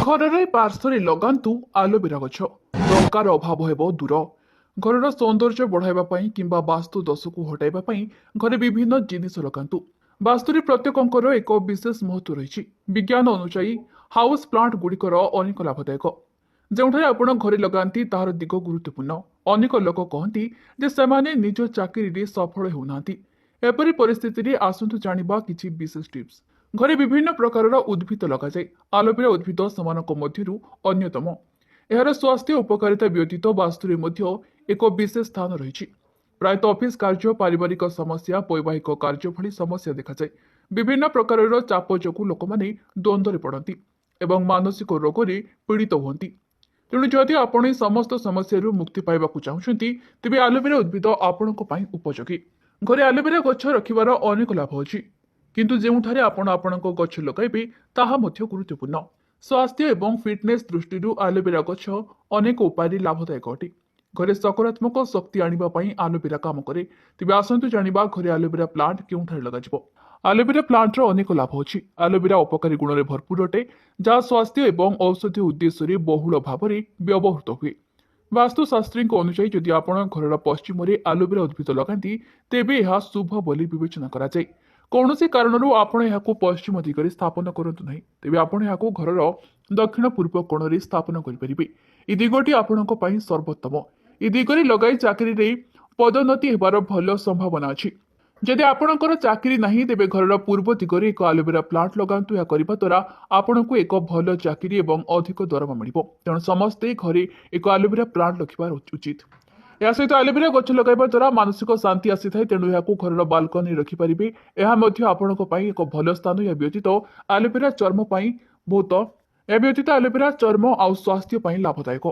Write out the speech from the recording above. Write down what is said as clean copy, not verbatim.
ଘରରେ ପାର୍ଶ୍ୱରେ ଲଗାନ୍ତୁ ଆଲୋଭେରା ଗଛ। ଟଙ୍କାର ଅଭାବ ହେବ ଦୂର। ଘରର ସୌନ୍ଦର୍ଯ୍ୟ ବଢ଼ାଇବା ପାଇଁ କିମ୍ବା ବାସ୍ତୁ ଦୋଷକୁ ହଟାଇବା ପାଇଁ ଘରେ ବିଭିନ୍ନ ଜିନିଷ ଲଗାନ୍ତୁ। ବାସ୍ତୁରେ ପ୍ରତ୍ୟେକଙ୍କର ଏକ ବିଶେଷ ମହତ୍ତ୍ୱ ରହିଛି। ବିଜ୍ଞାନ ଅନୁଯାୟୀ ହାଉସ୍ ପ୍ଲାଣ୍ଟ ଗୁଡ଼ିକର ଅନେକ ଲାଭଦାୟକ। ଯେଉଁଠାରେ ଆପଣ ଘରେ ଲଗାନ୍ତି ତାହାର ଦିଗ ଗୁରୁତ୍ୱପୂର୍ଣ୍ଣ। ଅନେକ ଲୋକ କହନ୍ତି ଯେ ସେମାନେ ନିଜ ଚାକିରିରେ ସଫଳ ହେଉନାହାନ୍ତି। ଏପରି ପରିସ୍ଥିତିରେ ଆସନ୍ତୁ ଜାଣିବା କିଛି ବିଶେଷ ଟିପ୍ସ। ଘରେ ବିଭିନ୍ନ ପ୍ରକାରର ଉଦ୍ଭିଦ ଲଗାଯାଏ। ଆଲୋଭେରା ଉଦ୍ଭିଦ ସେମାନଙ୍କ ମଧ୍ୟରୁ ଅନ୍ୟତମ। ଏହାର ସ୍ୱାସ୍ଥ୍ୟ ଉପକାରିତା ବ୍ୟତୀତ ବାସ୍ତୁରେ ମଧ୍ୟ ଏକ ବିଶେଷ ସ୍ଥାନ ରହିଛି। ପ୍ରାୟତଃ ଅଫିସ କାର୍ଯ୍ୟ, ପାରିବାରିକ ସମସ୍ୟା, ବୈବାହିକ କାର୍ଯ୍ୟ ଭଳି ସମସ୍ୟା ଦେଖାଯାଏ। ବିଭିନ୍ନ ପ୍ରକାରର ଚାପ ଯୋଗୁଁ ଲୋକମାନେ ଦ୍ୱନ୍ଦ୍ୱରେ ପଡ଼ନ୍ତି ଏବଂ ମାନସିକ ରୋଗରେ ପୀଡ଼ିତ ହୁଅନ୍ତି। ତେଣୁ ଯଦି ଆପଣ ଏହି ସମସ୍ତ ସମସ୍ୟାରୁ ମୁକ୍ତି ପାଇବାକୁ ଚାହୁଁଛନ୍ତି, ତେବେ ଆଲୋଭେରା ଉଦ୍ଭିଦ ଆପଣଙ୍କ ପାଇଁ ଉପଯୋଗୀ। ଘରେ ଆଲୋଭେରା ଗଛ ରଖିବାର ଅନେକ ଲାଭ ଅଛି, କିନ୍ତୁ ଯେଉଁଠାରେ ଆପଣ ଆପଣଙ୍କ ଗଛ ଲଗାଇବେ ତାହା ମଧ୍ୟ ଗୁରୁତ୍ୱପୂର୍ଣ୍ଣ। ସ୍ୱାସ୍ଥ୍ୟ ଏବଂ ଫିଟନେସ୍ ଦୃଷ୍ଟିରୁ ଆଲୋଭେରା ଗଛ ଅନେକ ଉପାୟରେ ଲାଭଦାୟକ ଅଟେ। ଘରେ ସକାରାତ୍ମକ ଶକ୍ତି ଆଣିବା ପାଇଁ ଆଲୋଭେରା କାମ କରେ। ତେବେ ଆସନ୍ତୁ ଜାଣିବା ଘରେ ଆଲୋଭେରା ପ୍ଲାଣ୍ଟ କେଉଁଠାରେ ଲଗାଯିବ। ଆଲୋଭେରା ପ୍ଲାଣ୍ଟର ଅନେକ ଲାଭ ଅଛି। ଆଲୋଭେରା ଉପକାରୀ ଗୁଣରେ ଭରପୁର ଅଟେ, ଯାହା ସ୍ୱାସ୍ଥ୍ୟ ଏବଂ ଔଷଧୀୟ ଉଦ୍ଦେଶ୍ୟରେ ବହୁଳ ଭାବରେ ବ୍ୟବହୃତ ହୁଏ। ବାସ୍ତୁଶାସ୍ତ୍ରୀଙ୍କ ଅନୁଯାୟୀ ଯଦି ଆପଣ ଘରର ପଶ୍ଚିମରେ ଆଲୋଭେରା ଉଦ୍ଭିଦ ଲଗାନ୍ତି, ତେବେ ଏହା ଶୁଭ ବୋଲି ବିବେଚନା କରାଯାଏ। କୌଣସି କାରଣରୁ ଆପଣ ଏହାକୁ ପଶ୍ଚିମ ଦିଗରେ ସ୍ଥାପନ କରନ୍ତୁ ନାହିଁ, ତେବେ ଆପଣ ଏହାକୁ ଘରର ଦକ୍ଷିଣ ପୂର୍ବ କୋଣରେ ସ୍ଥାପନ କରିପାରିବେ। ଏହି ଦିଗଟି ଆପଣଙ୍କ ପାଇଁ ସର୍ବୋତ୍ତମ। ଏହି ଦିଗରେ ଲଗାଇ ଚାକିରିରେ ପଦୋନ୍ନତି ହେବାର ଭଲ ସମ୍ଭାବନା ଅଛି। ଯଦି ଆପଣଙ୍କର ଚାକିରି ନାହିଁ, ତେବେ ଘରର ପୂର୍ବ ଦିଗରେ ଏକ ଆଲୋଭେରା ପ୍ଲାଣ୍ଟ ଲଗାନ୍ତୁ। ଏହା କରିବା ଦ୍ୱାରା ଆପଣଙ୍କୁ ଏକ ଭଲ ଚାକିରି ଏବଂ ଅଧିକ ଦରମା ମିଳିବ। ତେଣୁ ସମସ୍ତେ ଘରେ ଏକ ଆଲୋଭେରା ପ୍ଲାଣ୍ଟ ରଖିବା ଉଚିତ। ଏହା ସହିତ ଆଲୋଭେରା ଗଛ ଲଗାଇବା ଦ୍ୱାରା ମାନସିକ ଶାନ୍ତି ଆସିଥାଏ। ତେଣୁ ଏହାକୁ ଘରର ବାଲକୋନିରେ ରଖିପାରିବେ। ଏହା ମଧ୍ୟ ଆପଣଙ୍କ ପାଇଁ ଏକ ଭଲ ସ୍ଥାନ। ଏହା ବ୍ୟତୀତ ଆଲୋଭେରା ଚର୍ମ ଆଉ ସ୍ୱାସ୍ଥ୍ୟ ପାଇଁ ଲାଭଦାୟକ।